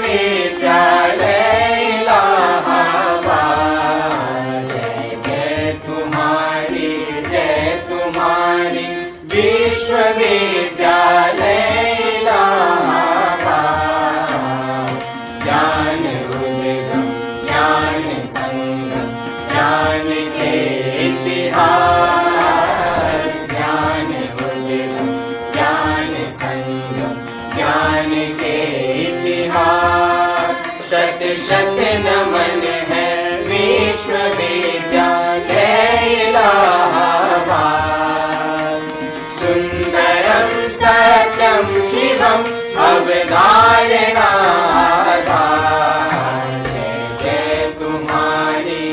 विश्वविद्यालय इलाहाबाद। जय तुम्हारी विश्वविद्यालय इलाहाबाद। ज्ञान उद्गम ज्ञान संगम ज्ञान के इतिहास। ज्ञान उद्गम ज्ञान संगम ज्ञान के इतिहास। शत शत नमन है विश्वविद्यालय इलाहाबाद। सुंदरम सत्यम शिवम अवधारणाधार। जय तुम्हारी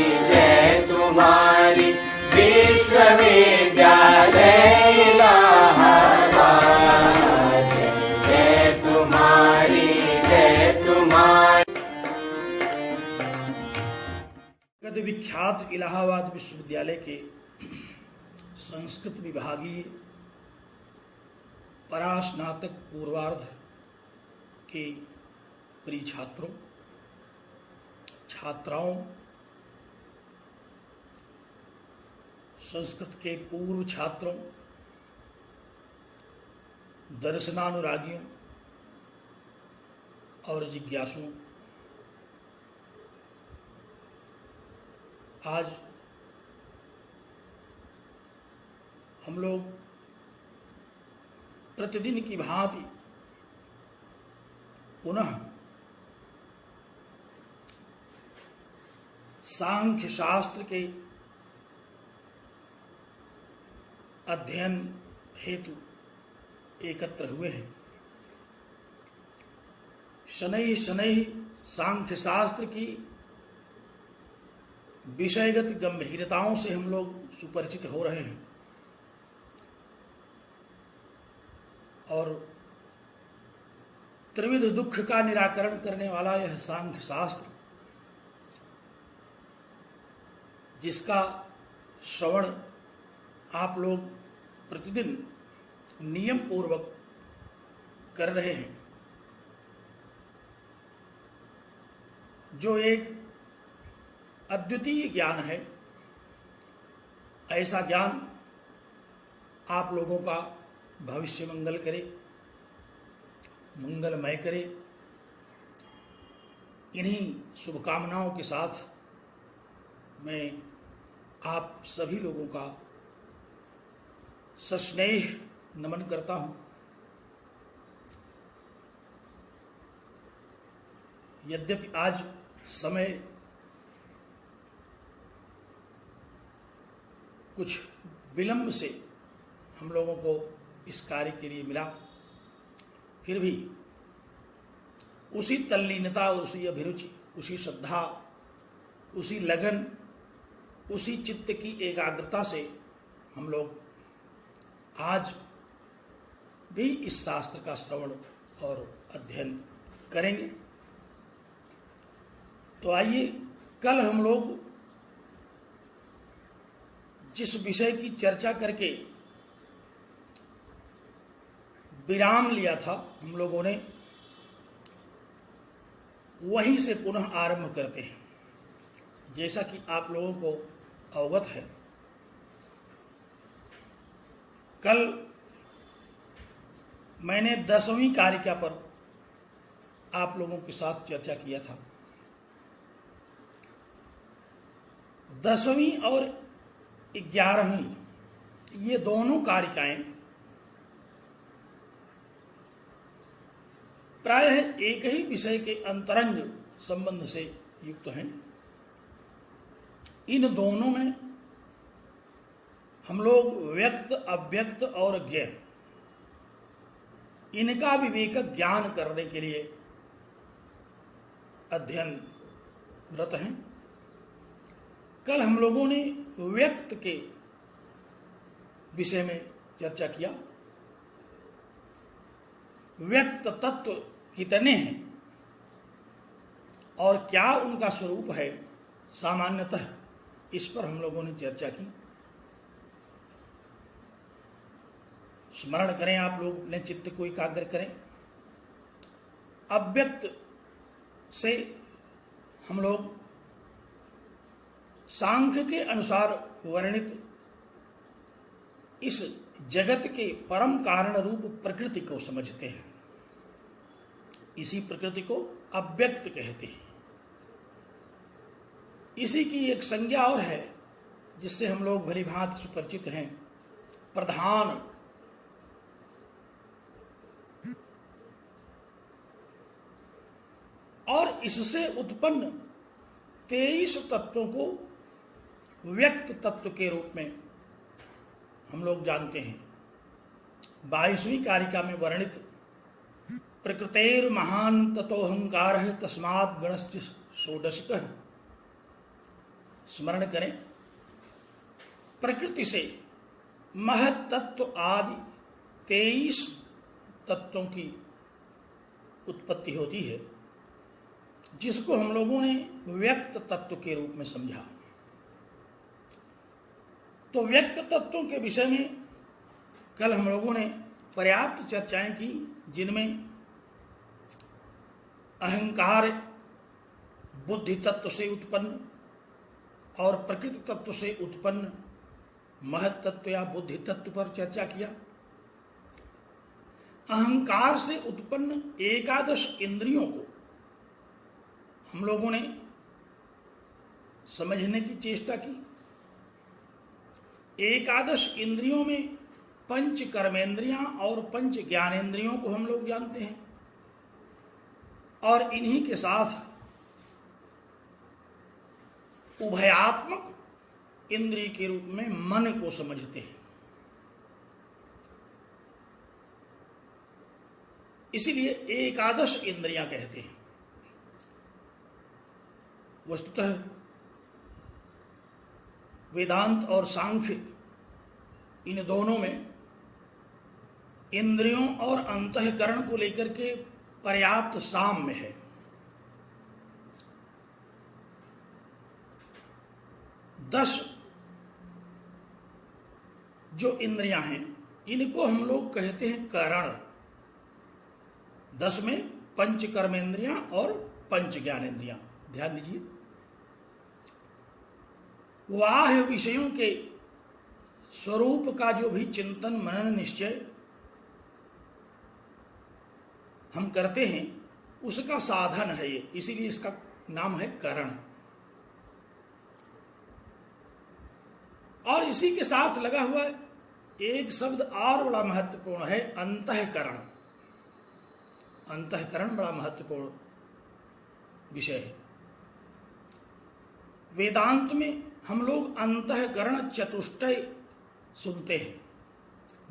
विश्वविद्यालय इलाहाबाद। जय तुम्हारी जगत विख्यात इलाहाबाद विश्वविद्यालय के संस्कृत विभागीय परास्नातक पूर्वार्ध के प्रिय छात्रों छात्राओं, संस्कृत के पूर्व छात्रों, दर्शनानुरागियों और जिज्ञासुओं, आज हम लोग प्रतिदिन की भांति पुनः सांख्य शास्त्र के अध्ययन हेतु एकत्र हुए हैं। शनैः शनैः सांख्य शास्त्र की विषयगत गंभीरताओं से हम लोग सुपरिचित हो रहे हैं और त्रिविध दुख का निराकरण करने वाला यह सांख्य शास्त्र, जिसका श्रवण आप लोग प्रतिदिन नियम पूर्वक कर रहे हैं, जो एक अद्वितीय ज्ञान है, ऐसा ज्ञान आप लोगों का भविष्य मंगल करे, मंगलमय करे। इन्हीं शुभकामनाओं के साथ मैं आप सभी लोगों का सस्नेह नमन करता हूं। यद्यपि आज समय कुछ विलंब से हम लोगों को इस कार्य के लिए मिला, फिर भी उसी तल्लीनता, उसी अभिरुचि, उसी श्रद्धा, उसी लगन, उसी चित्त की एकाग्रता से हम लोग आज भी इस शास्त्र का श्रवण और अध्ययन करेंगे। तो आइए, कल हम लोग जिस विषय की चर्चा करके विराम लिया था हम लोगों ने, वहीं से पुनः आरंभ करते हैं। जैसा कि आप लोगों को अवगत है, कल मैंने 10वीं कारिका पर आप लोगों के साथ चर्चा किया था। 10वीं और 11वीं ये दोनों कारिकाएं प्रायः एक ही विषय के अंतरंग संबंध से युक्त हैं। इन दोनों में हम लोग व्यक्त, अव्यक्त और ज्ञेय, इनका विवेक ज्ञान करने के लिए अध्ययनरत हैं। कल हम लोगों ने व्यक्त के विषय में चर्चा किया। व्यक्त तत्व कितने हैं और क्या उनका स्वरूप है सामान्यतः, इस पर हम लोगों ने चर्चा की। स्मरण करें आप लोग, अपने चित्त को एकाग्र करें। अव्यक्त से हम लोग सांख्य के अनुसार वर्णित इस जगत के परम कारण रूप प्रकृति को समझते हैं। इसी प्रकृति को अव्यक्त कहते हैं। इसी की एक संज्ञा और है जिससे हम लोग भली भांति सुपरिचित हैं, प्रधान। और इससे उत्पन्न 23 तत्वों को व्यक्त तत्व के रूप में हम लोग जानते हैं। 22वीं कारिका में वर्णित प्रकृतेर महान ततोहंकार है तस्मात् गणश्च षोडशकः। स्मरण करें, प्रकृति से महत तत्व आदि 23 तत्वों की उत्पत्ति होती है, जिसको हम लोगों ने व्यक्त तत्व के रूप में समझा। तो व्यक्त तत्वों के विषय में कल हम लोगों ने पर्याप्त चर्चाएं की, जिनमें अहंकार बुद्धि तत्व से उत्पन्न और प्रकृति तत्व से उत्पन्न महत तत्व या बुद्धि तत्व पर चर्चा किया। अहंकार से उत्पन्न 11 इंद्रियों को हम लोगों ने समझने की चेष्टा की। 11 इंद्रियों में पंच कर्मेंद्रियां और पंच ज्ञानेंद्रियों को हम लोग जानते हैं, और इन्हीं के साथ उभयात्मक इंद्रिय के रूप में मन को समझते हैं। इसीलिए 11 इंद्रियां कहते हैं। वस्तुतः वेदांत और सांख्य इन दोनों में इंद्रियों और अंतःकरण को लेकर के पर्याप्त साम्य है। 10 जो इंद्रियां हैं इनको हम लोग कहते हैं करण। 10 में पंच कर्मेंद्रियां और पंच ज्ञानेंद्रियां। ध्यान दीजिए, बाह्य विषयों के स्वरूप का जो भी चिंतन मनन निश्चय हम करते हैं उसका साधन है ये, इसीलिए इसका नाम है करण। और इसी के साथ लगा हुआ एक शब्द और बड़ा महत्वपूर्ण है, अंतःकरण। अंतःकरण बड़ा महत्वपूर्ण विषय है। वेदांत में हम लोग अंतःकरण चतुष्टय सुनते हैं,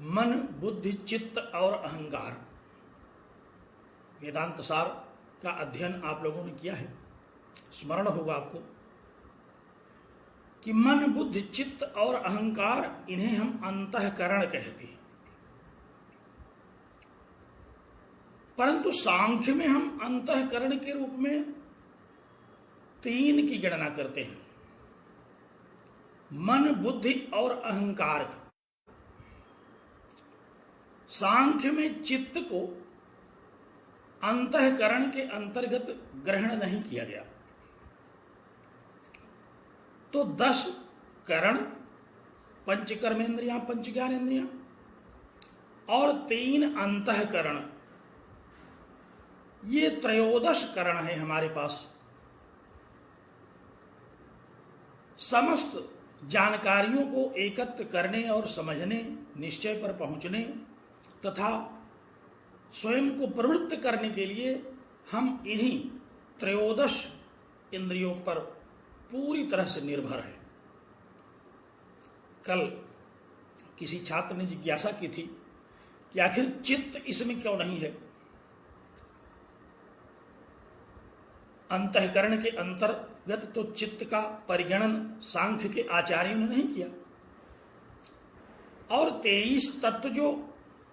मन बुद्धि चित्त और अहंकार। वेदांत सार का अध्ययन आप लोगों ने किया है, स्मरण होगा आपको कि मन बुद्धि चित्त और अहंकार, इन्हें हम अंतःकरण कहते हैं। परंतु सांख्य में हम अंतःकरण के रूप में 3 की गणना करते हैं, मन बुद्धि और अहंकार का। सांख्य में चित्त को अंतःकरण के अंतर्गत ग्रहण नहीं किया गया। तो 10 करण, पंच कर्मेंद्रियां पंच ज्ञानेंद्रियां और 3 अंतःकरण, ये 13 करण है हमारे पास। समस्त जानकारियों को एकत्र करने और समझने, निश्चय पर पहुंचने तथा स्वयं को प्रवृत्त करने के लिए हम इन्हीं 13 इंद्रियों पर पूरी तरह से निर्भर है। कल किसी छात्र ने जिज्ञासा की थी कि आखिर चित्त इसमें क्यों नहीं है। अंतःकरण के अंतर्गत तो चित्त का परिगणन सांख्य के आचार्यों ने नहीं किया, और 23 तत्व जो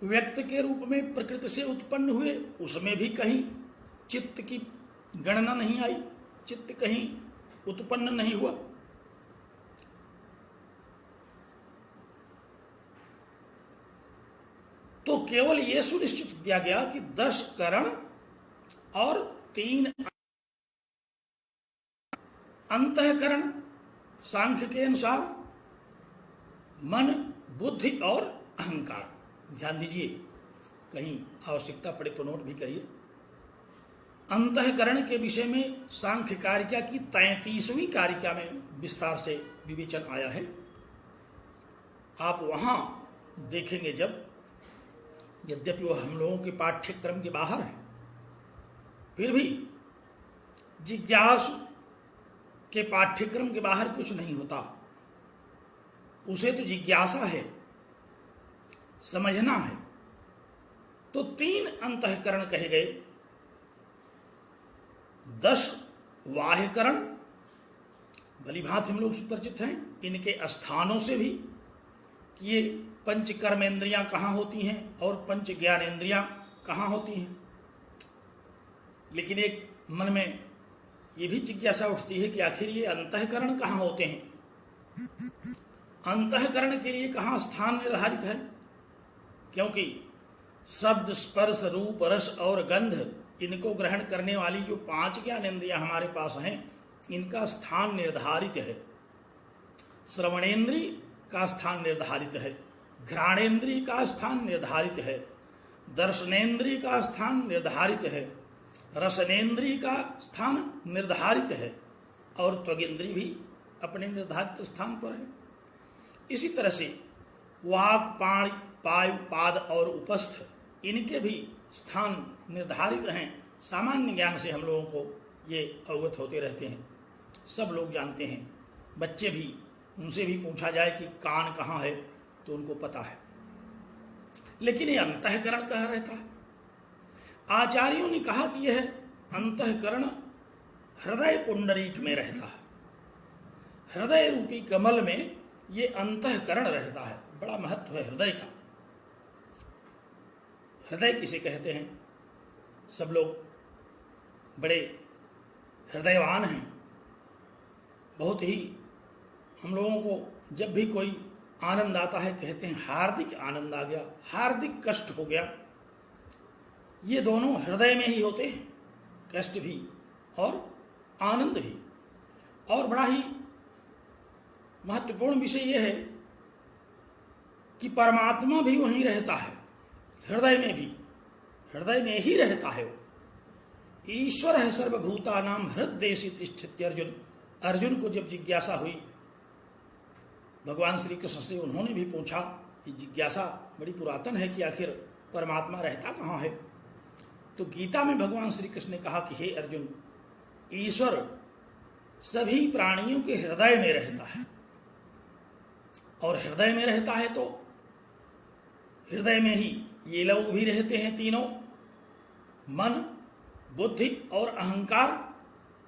व्यक्त के रूप में प्रकृति से उत्पन्न हुए उसमें भी कहीं चित्त की गणना नहीं आई, चित्त कहीं उत्पन्न नहीं हुआ। तो केवल यह सुनिश्चित किया गया कि 10 करण और 3 अंतःकरण सांख्य के अनुसार मन, बुद्धि और अहंकार। ध्यान दीजिए, कहीं आवश्यकता पड़े तो नोट भी करिए। अंतःकरण के विषय में सांख्य कारिका की 33वीं कारिका में विस्तार से विवेचन आया है। आप वहां देखेंगे जब, यद्यपि वह हम लोगों के पाठ्यक्रम के बाहर है, फिर भी जिज्ञासु के पाठ्यक्रम के बाहर कुछ नहीं होता। उसे तो जिज्ञासा है, समझना है। तो 3 अंतःकरण कहे गए, 10 बाह्यकरण, भली भांति हम लोग सुपरिचित हैं इनके स्थानों से भी, कि ये पंच कर्मेंद्रियां कहाँ होती हैं और पंच ज्ञानेंद्रियां कहाँ होती हैं। लेकिन एक मन में ये भी जिज्ञासा उठती है कि आखिर ये अंतःकरण कहाँ होते हैं, अंतःकरण के लिए कहाँ स्थान निर्धारित है। क्योंकि शब्द, स्पर्श, रूप, रस और गंध, इनको ग्रहण करने वाली जो 5 ज्ञानेंद्रियां हमारे पास हैं, इनका स्थान निर्धारित है। श्रवणेन्द्रिय का स्थान निर्धारित है, घ्राणेन्द्रिय का स्थान निर्धारित है, दर्शनेन्द्रिय का स्थान निर्धारित है, रसनेन्द्रिय का स्थान निर्धारित है और त्वगिंद्रिय भी अपने निर्धारित स्थान पर है। इसी तरह से वाक, पाणि, पायु, पाद और उपस्थ, इनके भी स्थान निर्धारित हैं। सामान्य ज्ञान से हम लोगों को ये अवगत होते रहते हैं, सब लोग जानते हैं। बच्चे भी, उनसे भी पूछा जाए कि कान कहाँ है तो उनको पता है। लेकिन ये अंतःकरण कहाँ रहता है? आचार्यों ने कहा कि यह अंतःकरण हृदय पुंडरीक में रहता है। हृदय रूपी कमल में ये अंतःकरण रहता है। बड़ा महत्व है हृदय का। हृदय किसे कहते हैं? सब लोग बड़े हृदयवान हैं। बहुत ही हम लोगों को जब भी कोई आनंद आता है कहते हैं हार्दिक आनंद आ गया, हार्दिक कष्ट हो गया। ये दोनों हृदय में ही होते हैं, कष्ट भी और आनंद भी। और बड़ा ही महत्वपूर्ण विषय यह है कि परमात्मा भी वहीं रहता है, हृदय में भी, हृदय में ही रहता है वो। ईश्वर है सर्वभूतानां हृदयेषु तिष्ठति। अर्जुन को जब जिज्ञासा हुई भगवान श्री कृष्ण से, उन्होंने भी पूछा, कि जिज्ञासा बड़ी पुरातन है कि आखिर परमात्मा रहता कहाँ है। तो गीता में भगवान श्री कृष्ण ने कहा कि हे अर्जुन, ईश्वर सभी प्राणियों के हृदय में रहता है। और हृदय में रहता है तो हृदय में ही ये लोग भी रहते हैं तीनों, मन, बुद्धि और अहंकार।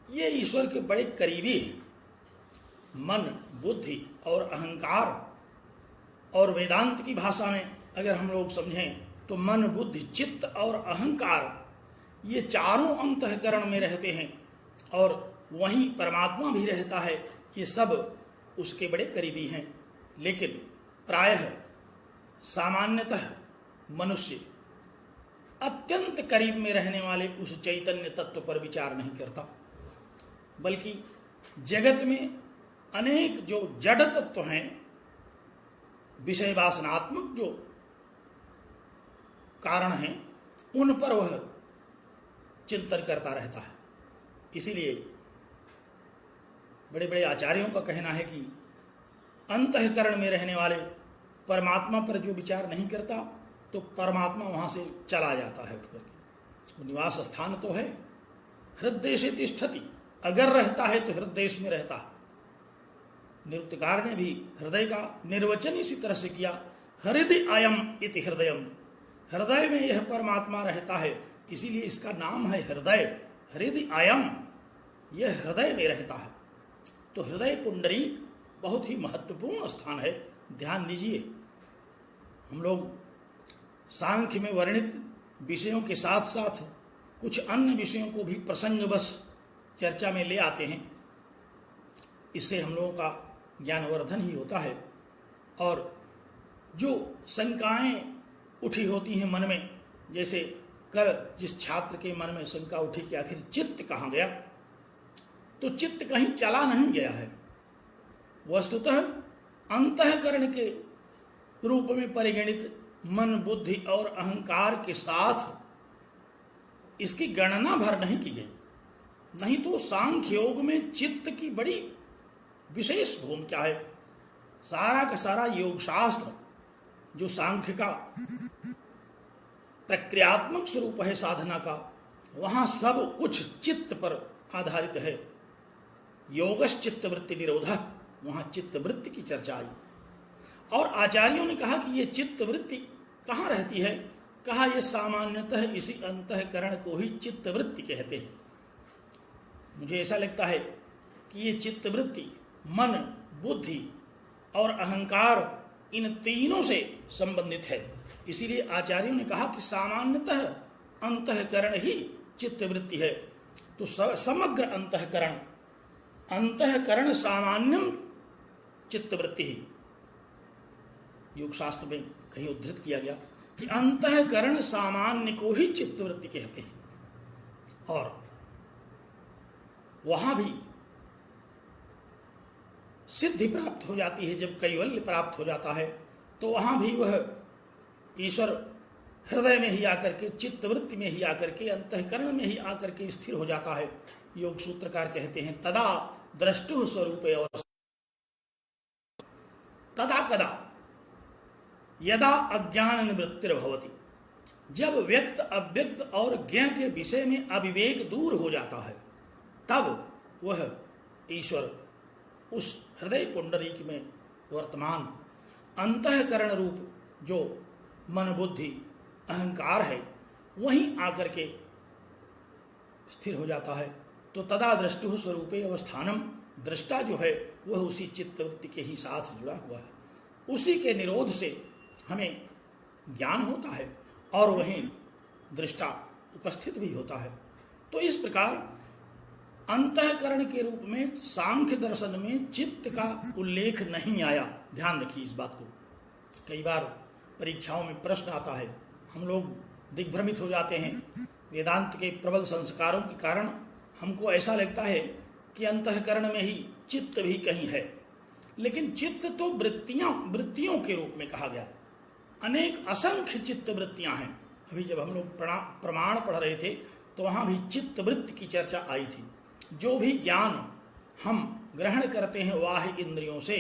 ये ईश्वर के बड़े करीबी हैं। मन, बुद्धि और अहंकार। और वेदांत की भाषा में अगर हम लोग समझें तो मन, बुद्धि, चित्त और अहंकार, ये चारों अंतःकरण में रहते हैं और वहीं परमात्मा भी रहता है। ये सब उसके बड़े करीबी हैं। लेकिन प्रायः सामान्यतः मनुष्य अत्यंत करीब में रहने वाले उस चैतन्य तत्व पर विचार नहीं करता, बल्कि जगत में अनेक जो जड़ तत्व हैं, विषय वासनात्मक जो कारण हैं, उन पर वह चिंतन करता रहता है। इसीलिए बड़े बड़े आचार्यों का कहना है कि अंतःकरण में रहने वाले परमात्मा पर जो विचार नहीं करता, तो परमात्मा वहां से चला जाता है उठकर के। निवास स्थान तो है, हृदय से तिष्ठति, अगर रहता है तो हृदय में रहता है। निरुक्तकार ने भी हृदय का निर्वचन इसी तरह से किया, हृदय अयम इति हृदयम, हृदय में यह परमात्मा रहता है, इसीलिए इसका नाम है हृदय। हृदय अयम, यह हृदय में रहता है। तो हृदय पुंडरीक बहुत ही महत्वपूर्ण स्थान है। ध्यान दीजिए, हम लोग सांख्य में वर्णित विषयों के साथ साथ कुछ अन्य विषयों को भी प्रसंगवश चर्चा में ले आते हैं। इससे हम लोगों का ज्ञानवर्धन ही होता है। और जो शंकाएं उठी होती हैं मन में, जैसे कल जिस छात्र के मन में शंका उठी कि आखिर चित्त कहाँ गया, तो चित्त कहीं चला नहीं गया है, वस्तुतः अंतःकरण के रूप में परिगणित मन, बुद्धि और अहंकार के साथ इसकी गणना भर नहीं की गई। नहीं तो सांख्य योग में चित्त की बड़ी विशेष भूमिका है। सारा का सारा योग शास्त्र जो सांख्य का प्रक्रियात्मक स्वरूप है साधना का, वहां सब कुछ चित्त पर आधारित है। योगश चित्त वृत्ति निरोधः, वहां चित्त वृत्ति की चर्चा आई। और आचार्यों ने कहा कि ये चित्त वृत्ति कहाँ रहती है? कहा यह सामान्यतः इसी अंतःकरण को ही चित्त वृत्ति कहते हैं। मुझे ऐसा लगता है कि ये चित्त वृत्ति मन, बुद्धि और अहंकार इन तीनों से संबंधित है। इसीलिए आचार्यों ने कहा कि सामान्यतः अंतःकरण ही चित्त वृत्ति है। तो समग्र अंतःकरण, अंतःकरण सामान्यम चित्त वृत्ति ही, योग शास्त्र में कहीं उद्धृत किया गया कि अंतःकरण सामान्य को ही चित्त वृत्ति कहते हैं। और वहां भी सिद्धि प्राप्त हो जाती है। जब कैवल्य प्राप्त हो जाता है तो वहां भी वह ईश्वर हृदय में ही आकर के, चित्त वृत्ति में ही आकर के, अंतःकरण में ही आकर के स्थिर हो जाता है। योग सूत्रकार कहते हैं तदा द्रष्टुः स्वरूपे और तदा कदा यदा अज्ञान निवृत्तिर्भवति, जब व्यक्त अव्यक्त और ज्ञ के विषय में अविवेक दूर हो जाता है, तब वह ईश्वर उस हृदय पुंडरीक में वर्तमान अंतःकरण रूप जो मन, बुद्धि, अहंकार है, वहीं आकर के स्थिर हो जाता है। तो तदा दृष्टुः स्वरूपे अवस्थानम, दृष्टा जो है वह उसी चित्तवृत्ति के ही साथ जुड़ा हुआ है। उसी के निरोध से हमें ज्ञान होता है और वहीं दृष्टा उपस्थित भी होता है। तो इस प्रकार अंतःकरण के रूप में सांख्य दर्शन में चित्त का उल्लेख नहीं आया। ध्यान रखिए इस बात को। कई बार परीक्षाओं में प्रश्न आता है, हम लोग दिग्भ्रमित हो जाते हैं। वेदांत के प्रबल संस्कारों के कारण हमको ऐसा लगता है कि अंतःकरण में ही चित्त भी कहीं है, लेकिन चित्त तो वृत्तियों के रूप में कहा गया है। अनेक असंख्य चित्त वृत्तियां हैं। अभी जब हम लोग प्रमाण पढ़ रहे थे तो वहां भी चित्त वृत्ति की चर्चा आई थी। जो भी ज्ञान हम ग्रहण करते हैं वाह इंद्रियों से,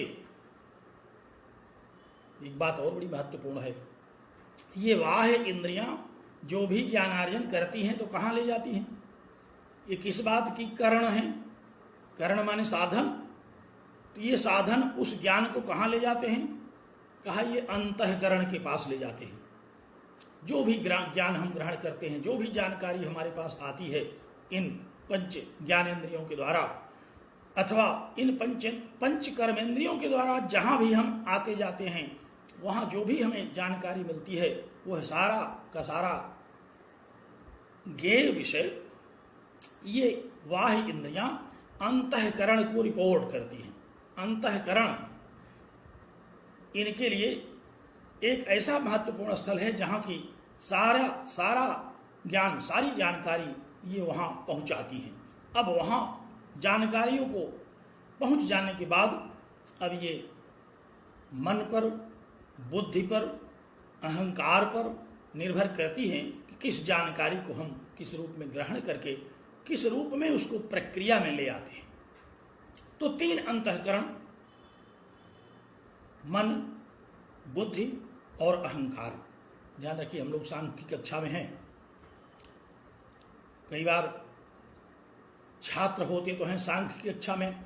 एक बात और बड़ी महत्वपूर्ण है, ये वाह इंद्रियां जो भी ज्ञानार्जन करती हैं तो कहाँ ले जाती हैं? ये किस बात की करण है? करण माने साधन। तो ये साधन उस ज्ञान को कहाँ ले जाते हैं? कहा ये अंतःकरण के पास ले जाते हैं। जो भी ज्ञान हम ग्रहण करते हैं, जो भी जानकारी हमारे पास आती है इन पंच ज्ञानेंद्रियों के द्वारा अथवा इन पंच कर्मेंद्रियों के द्वारा, जहां भी हम आते जाते हैं वहां जो भी हमें जानकारी मिलती है वह सारा का सारा ज्ञेय विषय ये वाह इंद्रियां अंतःकरण को रिपोर्ट करती हैं। अंतःकरण इनके लिए एक ऐसा महत्वपूर्ण स्थल है जहां की सारा ज्ञान, सारी जानकारी ये वहां पहुंचाती है। अब वहां जानकारियों को पहुंच जाने के बाद अब ये मन पर, बुद्धि पर, अहंकार पर निर्भर करती हैं कि किस जानकारी को हम किस रूप में ग्रहण करके किस रूप में उसको प्रक्रिया में ले आते हैं। तो तीन अंतःकरण, मन, बुद्धि और अहंकार। ध्यान रखिए, हम लोग सांख्य की कक्षा में हैं। कई बार छात्र होते तो हैं सांख्य की कक्षा में,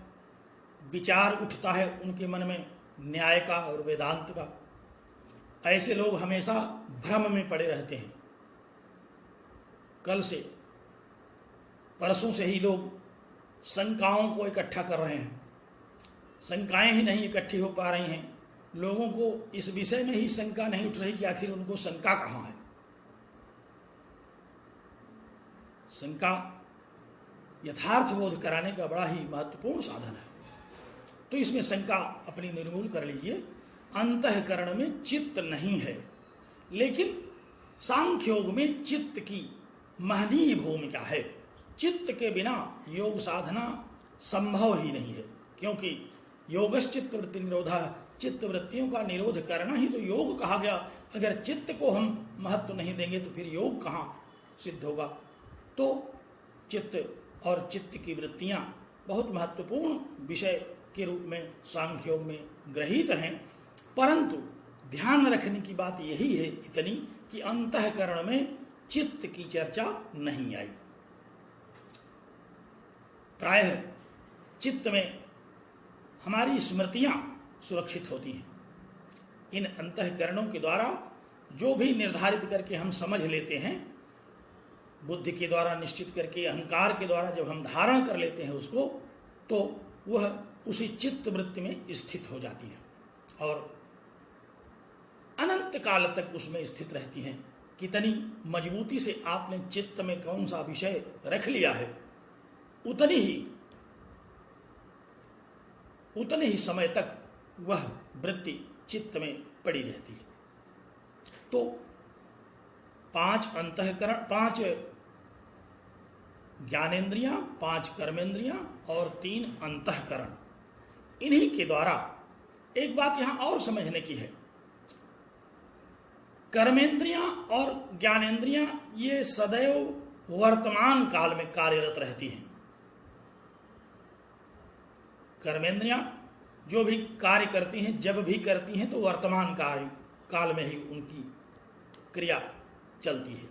विचार उठता है उनके मन में न्याय का और वेदांत का। ऐसे लोग हमेशा भ्रम में पड़े रहते हैं। कल से परसों से ही लोग शंकाओं को इकट्ठा कर रहे हैं। शंकाएं ही नहीं इकट्ठी हो पा रही हैं। लोगों को इस विषय में ही शंका नहीं उठ रही कि आखिर उनको शंका कहाँ है। शंका यथार्थ बोध कराने का बड़ा ही महत्वपूर्ण साधन है। तो इसमें शंका अपनी निर्मूल कर लीजिए। अंतःकरण में चित्त नहीं है, लेकिन सांख्योग में चित्त की महनीय भूमिका है। चित्त के बिना योग साधना संभव ही नहीं है, क्योंकि योगश्च चित्तवृत्ति निरोधा, चित्त वृत्तियों का निरोध करना ही तो योग कहा गया। अगर चित्त को हम महत्व नहीं देंगे तो फिर योग कहाँ सिद्ध होगा। तो चित्त और चित्त की वृत्तियां बहुत महत्वपूर्ण विषय के रूप में सांख्यों में ग्रहीत हैं, परंतु ध्यान रखने की बात यही है इतनी कि अंतःकरण में चित्त की चर्चा नहीं आई। प्रायः चित्त में हमारी स्मृतियां सुरक्षित होती हैं। इन अंतःकरणों के द्वारा जो भी निर्धारित करके हम समझ लेते हैं, बुद्धि के द्वारा निश्चित करके, अहंकार के द्वारा जब हम धारण कर लेते हैं उसको, तो वह उसी चित्त वृत्ति में स्थित हो जाती है और अनंत काल तक उसमें स्थित रहती हैं। कितनी मजबूती से आपने चित्त में कौन सा विषय रख लिया है, उतनी ही समय तक वह वृत्ति चित्त में पड़ी रहती है। तो 5 अंतःकरण, 5 ज्ञानेन्द्रियां, 5 कर्मेंद्रियां और 3 अंतःकरण, इन्हीं के द्वारा एक बात यहां और समझने की है। कर्मेंद्रियां और ज्ञानेन्द्रियां ये सदैव वर्तमान काल में कार्यरत रहती हैं। कर्मेंद्रियां जो भी कार्य करती हैं, जब भी करती हैं, तो वर्तमान काल में ही उनकी क्रिया चलती है।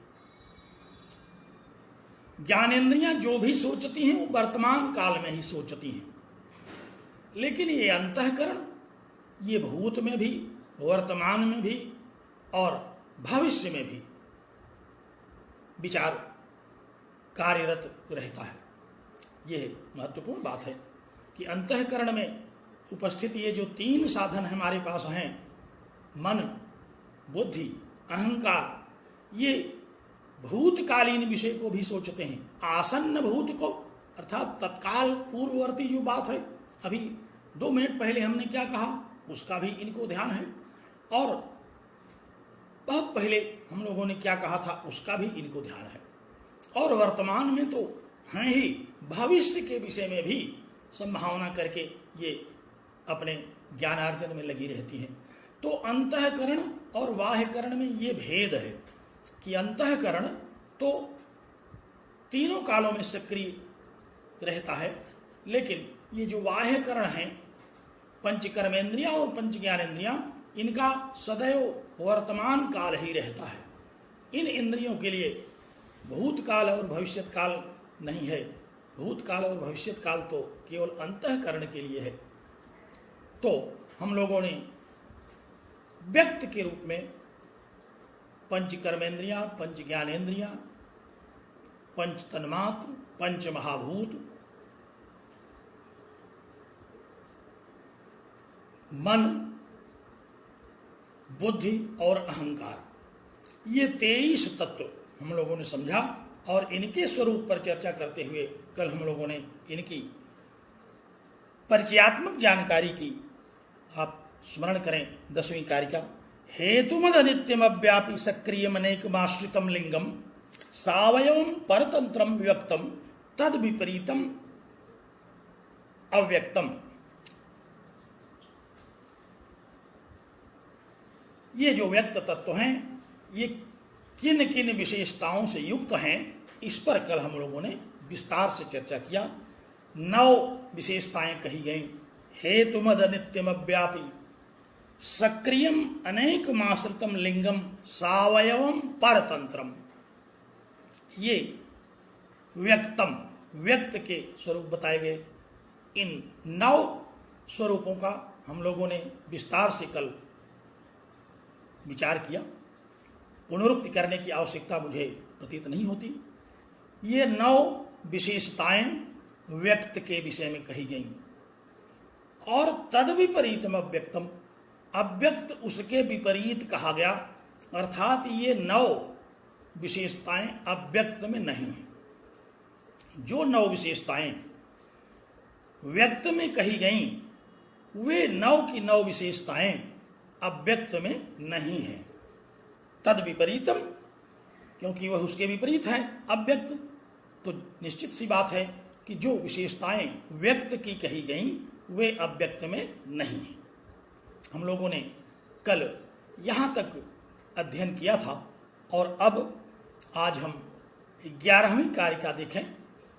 ज्ञानेन्द्रियां जो भी सोचती हैं वो वर्तमान काल में ही सोचती हैं, लेकिन ये अंतःकरण ये भूत में भी, वर्तमान में भी और भविष्य में भी विचार कार्यरत रहता है। यह महत्वपूर्ण बात है कि अंतःकरण में उपस्थित ये जो 3 साधन हमारे पास हैं, मन, बुद्धि, अहंकार, ये भूतकालीन विषय को भी सोचते हैं। आसन्न भूत को, अर्थात तत्काल पूर्ववर्ती जो बात है, अभी 2 मिनट पहले हमने क्या कहा, उसका भी इनको ध्यान है, और बहुत पहले हम लोगों ने क्या कहा था उसका भी इनको ध्यान है, और वर्तमान में तो हैं ही, भविष्य के विषय में भी संभावना करके ये अपने ज्ञानार्जन में लगी रहती हैं। तो अंतःकरण और बाह्यकरण में ये भेद है कि अंतःकरण तो तीनों कालों में सक्रिय रहता है, लेकिन ये जो बाह्यकरण हैं, 5 कर्मेंद्रियां और 5 ज्ञानेन्द्रियां, इनका सदैव वर्तमान काल ही रहता है। इन इंद्रियों के लिए भूतकाल और भविष्यत काल नहीं है। भूतकाल और भविष्यत काल तो केवल अंतःकरण के लिए है। तो हम लोगों ने व्यक्त के रूप में 5 कर्मेंद्रियां, 5 ज्ञानेन्द्रियां, 5 तन्मात्र, 5 महाभूत, मन, बुद्धि और अहंकार, ये 23 तत्व हम लोगों ने समझा, और इनके स्वरूप पर चर्चा करते हुए कल हम लोगों ने इनकी परिचयात्मक जानकारी की। आप स्मरण करें 10वीं कारिका, हेतुमद नित्यम अव्यापी सक्रियम अनेकमाश्रितम लिंगम सावयवम परतंत्रम व्यक्तम तद विपरीतम अव्यक्तम। ये जो व्यक्त तत्व हैं, ये किन किन विशेषताओं से युक्त हैं, इस पर कल हम लोगों ने विस्तार से चर्चा किया। 9 विशेषताएं कही गई। हेतुमद नित्यम अव्यापी सक्रियम अनेकमाश्रितम लिंगम सावयवम परतंत्रम, ये व्यक्तम, व्यक्त के स्वरूप बताए गए। इन 9 स्वरूपों का हम लोगों ने विस्तार से कल विचार किया। पुनरुक्ति करने की आवश्यकता मुझे प्रतीत नहीं होती। ये 9 विशेषताएं व्यक्त के विषय में कही गई, और तद विपरीतम अव्यक्तम, अव्यक्त उसके विपरीत कहा गया, अर्थात ये 9 विशेषताएं अव्यक्त में नहीं है। जो 9 विशेषताएं व्यक्त में कही गई, वे 9 की 9 विशेषताएं अव्यक्त में नहीं है। तद विपरीतम, क्योंकि वह उसके विपरीत है अव्यक्त, तो निश्चित सी बात है कि जो विशेषताएं व्यक्त की कही गई वे अव्यक्त में नहीं हैं। हम लोगों ने कल यहाँ तक अध्ययन किया था और अब आज हम 11वीं कारिका देखें।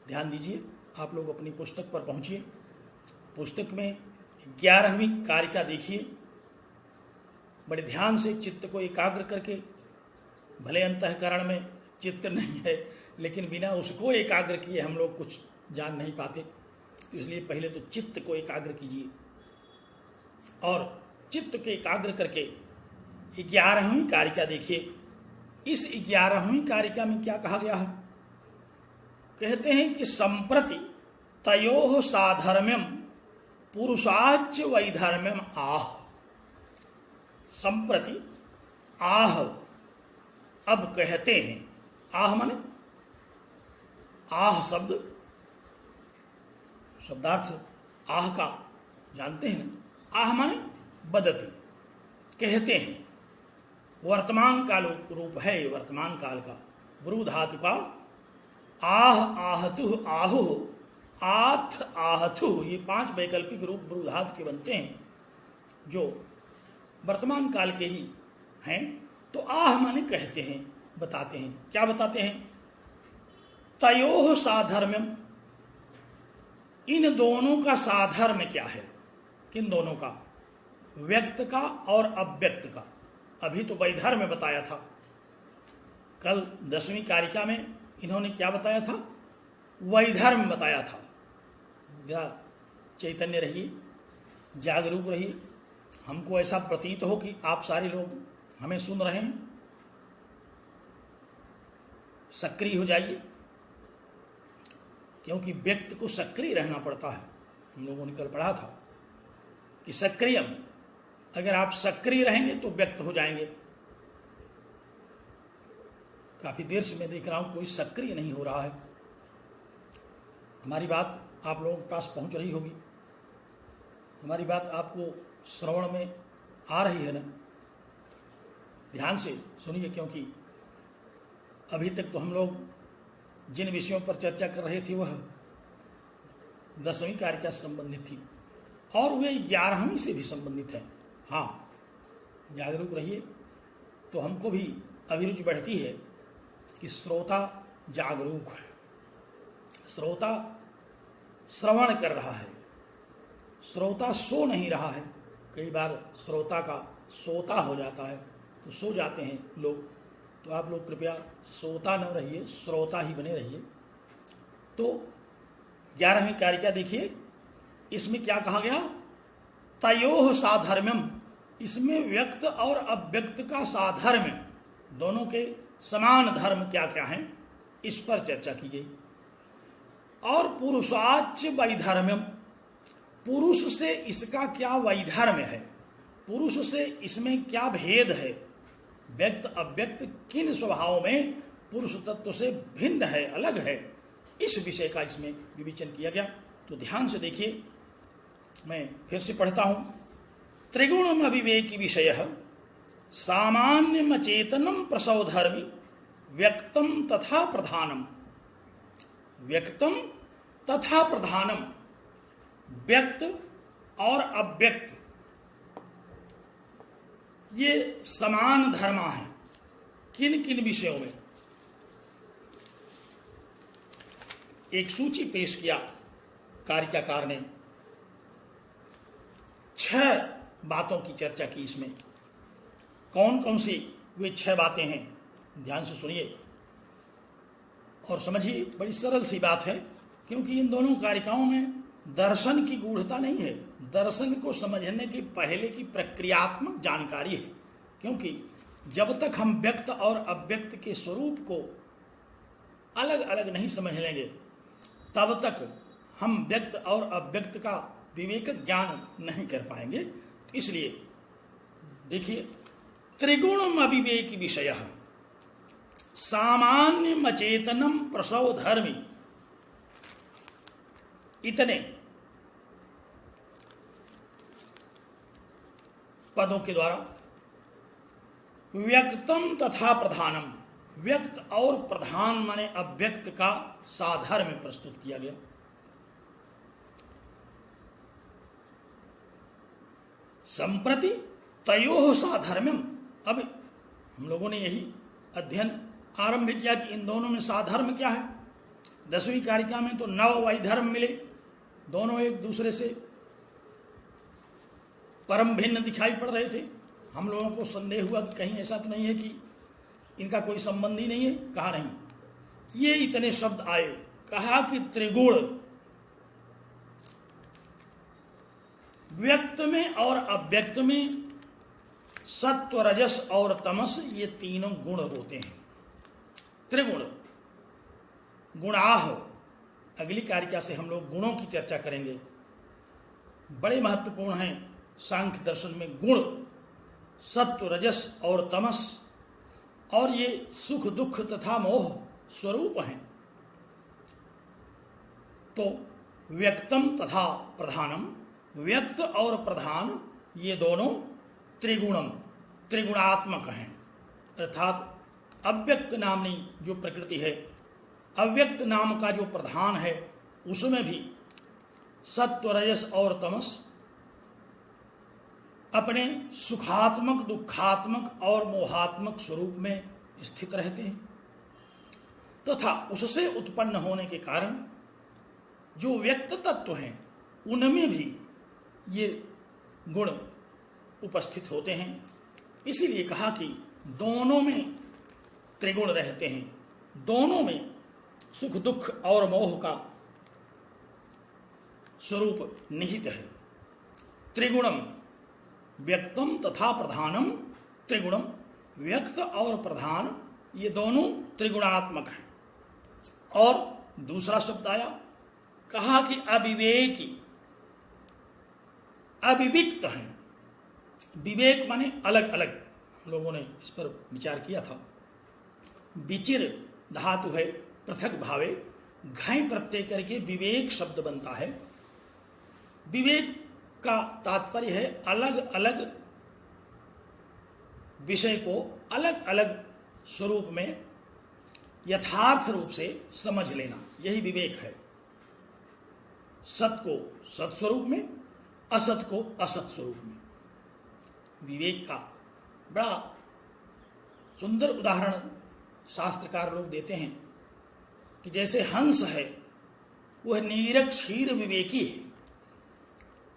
ध्यान दीजिए, आप लोग अपनी पुस्तक पर पहुंचिए, पुस्तक में 11वीं कारिका देखिए, बड़े ध्यान से चित्त को एकाग्र करके। भले अंतःकरण में चित्त नहीं है, लेकिन बिना उसको एकाग्र किए हम लोग कुछ जान नहीं पाते, तो इसलिए पहले तो चित्त को एकाग्र कीजिए और चित्त को एकाग्र करके 11वीं कारिका देखिए। इस 11वीं कारिका में क्या कहा गया है? कहते हैं कि संप्रति तयोः साधर्म्यम पुरुषाच वैधर्म्यम आह। संप्रति आह, अब कहते हैं। आह माने, आह शब्दार्थ आह का जानते हैं ना? आह माने बदती, कहते हैं। वर्तमान काल रूप है, वर्तमान काल का। ब्रू धातु का आह, आहतु, आहु, आथ, आहथु, ये 5 वैकल्पिक रूप ब्रू धातु के बनते हैं जो वर्तमान काल के ही हैं। तो आह माने कहते हैं, बताते हैं। क्या बताते हैं? तयोः साधर्म्यम, इन दोनों का साधर्म्य क्या है? किन दोनों का? व्यक्त का और अव्यक्त का। अभी तो वैधर्म्य बताया था। कल 10वीं कारिका में इन्होंने क्या बताया था? वैधर्म्य बताया था। जरा चैतन्य रहिए, जागरूक रहिए। हमको ऐसा प्रतीत हो कि आप सारे लोग हमें सुन रहे हैं। सक्रिय हो जाइए, क्योंकि व्यक्त को सक्रिय रहना पड़ता है। हम लोगों ने कल पढ़ा था कि सक्रियम, अगर आप सक्रिय रहेंगे तो व्यक्त हो जाएंगे। काफी देर से मैं देख रहा हूं कोई सक्रिय नहीं हो रहा है। हमारी बात आप लोगों के पास पहुंच रही होगी, हमारी बात आपको श्रवण में आ रही है ना? ध्यान से सुनिए, क्योंकि अभी तक तो हम लोग जिन विषयों पर चर्चा कर रहे थे वह 10वीं कारिका से संबंधित थी और वे 11वीं से भी संबंधित है। हाँ, जागरूक रहिए तो हमको भी अभिरुचि बढ़ती है कि श्रोता जागरूक है, श्रोता श्रवण कर रहा है, श्रोता सो नहीं रहा है। कई बार श्रोता का सोता हो जाता है, तो सो जाते हैं लोग। तो आप लोग कृपया सोता न रहिए, श्रोता ही बने रहिए। तो 11वीं कारिका देखिए, इसमें क्या कहा गया? तयोः साधर्म्यम, इसमें व्यक्त और अव्यक्त का साधर्म्य, दोनों के समान धर्म क्या क्या हैं, इस पर चर्चा की गई। और पुरुषाच वैधर्म्यम, पुरुष से इसका क्या वैधर्म्य है, पुरुष से इसमें क्या भेद है, व्यक्त अव्यक्त किन स्वभाव में पुरुष तत्व से भिन्न है, अलग है, इस विषय का इसमें विवेचन किया गया। तो ध्यान से देखिए, मैं फिर से पढ़ता हूं। त्रिगुणम अविवेकी विषय सामान्यम चेतनम प्रसवधर्मी व्यक्तम तथा प्रधानम, व्यक्तम तथा प्रधानम, व्यक्त और अव्यक्त ये समान धर्मा है। किन किन विषयों में? एक सूची पेश किया कारिकाकार ने, 6 बातों की चर्चा की इसमें। कौन कौन सी वे 6 बातें हैं, ध्यान से सुनिए और समझिए। बड़ी सरल सी बात है, क्योंकि इन दोनों कारिकाओं में दर्शन की गूढ़ता नहीं है, दर्शन को समझने की पहले की प्रक्रियात्मक जानकारी है। क्योंकि जब तक हम व्यक्त और अव्यक्त के स्वरूप को अलग अलग नहीं समझ लेंगे, तब तक हम व्यक्त और अव्यक्त का विवेक ज्ञान नहीं कर पाएंगे। इसलिए देखिए, त्रिगुणम अविवेकी विषय सामान्य अचेतनम प्रसव धर्मी, इतने पदों के द्वारा व्यक्तम तथा प्रधानम, व्यक्त और प्रधान माने अव्यक्त का साधर्म्य प्रस्तुत किया गया। संप्रति तयोः साधर्म्यम। अब हम लोगों ने यही अध्ययन आरंभ किया कि इन दोनों में साधर्म क्या है। 10वीं कारिका में तो 9 वैधर्म मिले, दोनों एक दूसरे से परम भिन्न दिखाई पड़ रहे थे। हम लोगों को संदेह हुआ कि कहीं ऐसा तो नहीं है कि इनका कोई संबंध ही नहीं है। कहा नहीं, ये इतने शब्द आए। कहा कि त्रिगुण, व्यक्त में और अव्यक्त में सत्व, रजस और तमस, ये तीनों गुण होते हैं। त्रिगुण, गुणाह। अगली कारिका से हम लोग गुणों की चर्चा करेंगे, बड़े महत्वपूर्ण हैं सांख्य दर्शन में गुण, सत्व, रजस और तमस, और ये सुख दुख तथा मोह स्वरूप हैं। तो व्यक्तम तथा प्रधानम, व्यक्त और प्रधान ये दोनों त्रिगुणम, त्रिगुणात्मक हैं। अर्थात अव्यक्त नामनी जो प्रकृति है, अव्यक्त नाम का जो प्रधान है, उसमें भी सत्व, रजस और तमस अपने सुखात्मक, दुखात्मक और मोहात्मक स्वरूप में स्थित रहते हैं, तथा उससे उत्पन्न होने के कारण जो व्यक्त तत्व हैं उनमें भी ये गुण उपस्थित होते हैं। इसीलिए कहा कि दोनों में त्रिगुण रहते हैं, दोनों में सुख दुख और मोह का स्वरूप निहित है। त्रिगुणम व्यक्तम तथा प्रधानम, त्रिगुणम, व्यक्त और प्रधान ये दोनों त्रिगुणात्मक हैं। और दूसरा शब्द आया, कहा कि अविवेकी, अविविक्त हैं। विवेक माने अलग अलग, लोगों ने इस पर विचार किया था। विचिर धातु है पृथक भावे, घाई प्रत्यय करके विवेक शब्द बनता है। विवेक का तात्पर्य है अलग अलग विषय को अलग अलग स्वरूप में यथार्थ रूप से समझ लेना, यही विवेक है। सत को सत स्वरूप में, असत को असत स्वरूप में। विवेक का बड़ा सुंदर उदाहरण शास्त्रकार लोग देते हैं कि जैसे हंस है वह नीर क्षीर विवेकी है,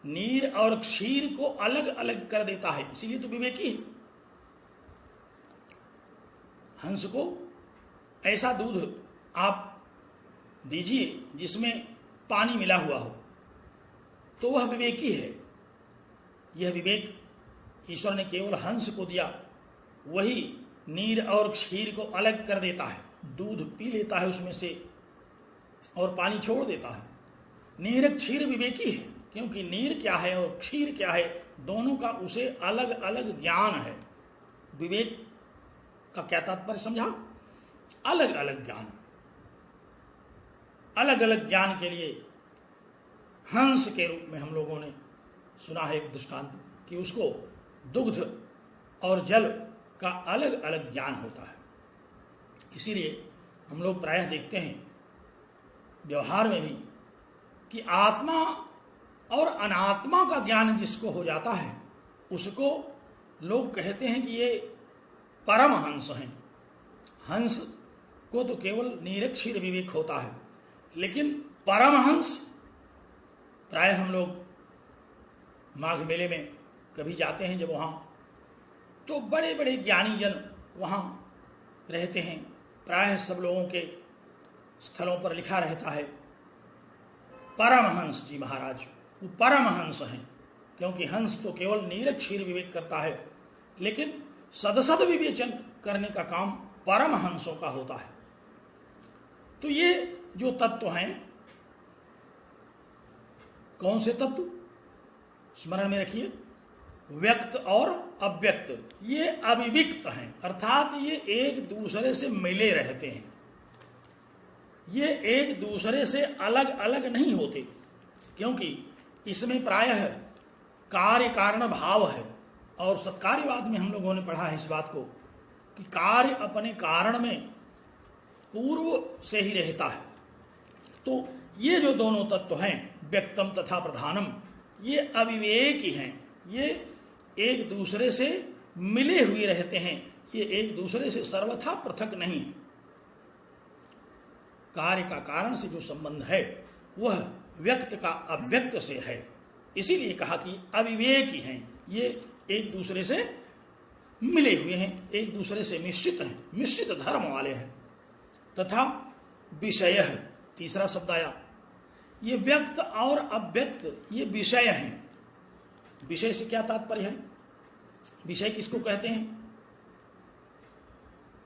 नीर और क्षीर को अलग अलग कर देता है, इसीलिए तो विवेकी है। हंस को ऐसा दूध आप दीजिए जिसमें पानी मिला हुआ हो तो वह विवेकी है। यह विवेक ईश्वर ने केवल हंस को दिया, वही नीर और क्षीर को अलग कर देता है, दूध पी लेता है उसमें से और पानी छोड़ देता है। नीर क्षीर विवेकी है, क्योंकि नीर क्या है और क्षीर क्या है, दोनों का उसे अलग अलग ज्ञान है। विवेक का क्या तात्पर्य समझा? अलग अलग ज्ञान। अलग अलग ज्ञान के लिए हंस के रूप में हम लोगों ने सुना है एक दृष्टांत कि उसको दुग्ध और जल का अलग अलग ज्ञान होता है। इसीलिए हम लोग प्रायः देखते हैं व्यवहार में भी कि आत्मा और अनात्मा का ज्ञान जिसको हो जाता है उसको लोग कहते हैं कि ये परम हंस हैं। हंस को तो केवल निरक्षीर विवेक होता है, लेकिन परम हंस प्राय हम लोग माघ मेले में कभी जाते हैं जब वहाँ, तो बड़े बड़े ज्ञानी जन वहाँ रहते हैं। प्राय सब लोगों के स्थलों पर लिखा रहता है परमहंस जी महाराज, वो परमहंस हैं, क्योंकि हंस तो केवल निरक्षीर विवेक करता है, लेकिन सदसद विवेचन करने का काम परमहंसों का होता है। तो ये जो तत्व हैं, कौन से तत्व स्मरण में रखिए? व्यक्त और अव्यक्त, ये अविविक्त हैं, अर्थात ये एक दूसरे से मिले रहते हैं, ये एक दूसरे से अलग अलग नहीं होते, क्योंकि इसमें प्रायः कार्य कारण भाव है। और सत्कार्यवाद में हम लोगों ने पढ़ा है इस बात को कि कार्य अपने कारण में पूर्व से ही रहता है। तो ये जो दोनों तत्व हैं व्यक्तम तथा प्रधानम, ये अविवेकी हैं, ये एक दूसरे से मिले हुए रहते हैं, ये एक दूसरे से सर्वथा पृथक नहीं है। कार्य का कारण से जो संबंध है वह व्यक्त का अव्यक्त से है, इसीलिए कहा कि अविवेकी हैं, ये एक दूसरे से मिले हुए हैं, एक दूसरे से मिश्रित हैं, मिश्रित धर्म वाले हैं। तथा विषय, तीसरा शब्द आया, ये व्यक्त और अव्यक्त ये विषय हैं। विषय से क्या तात्पर्य है? विषय किसको कहते हैं?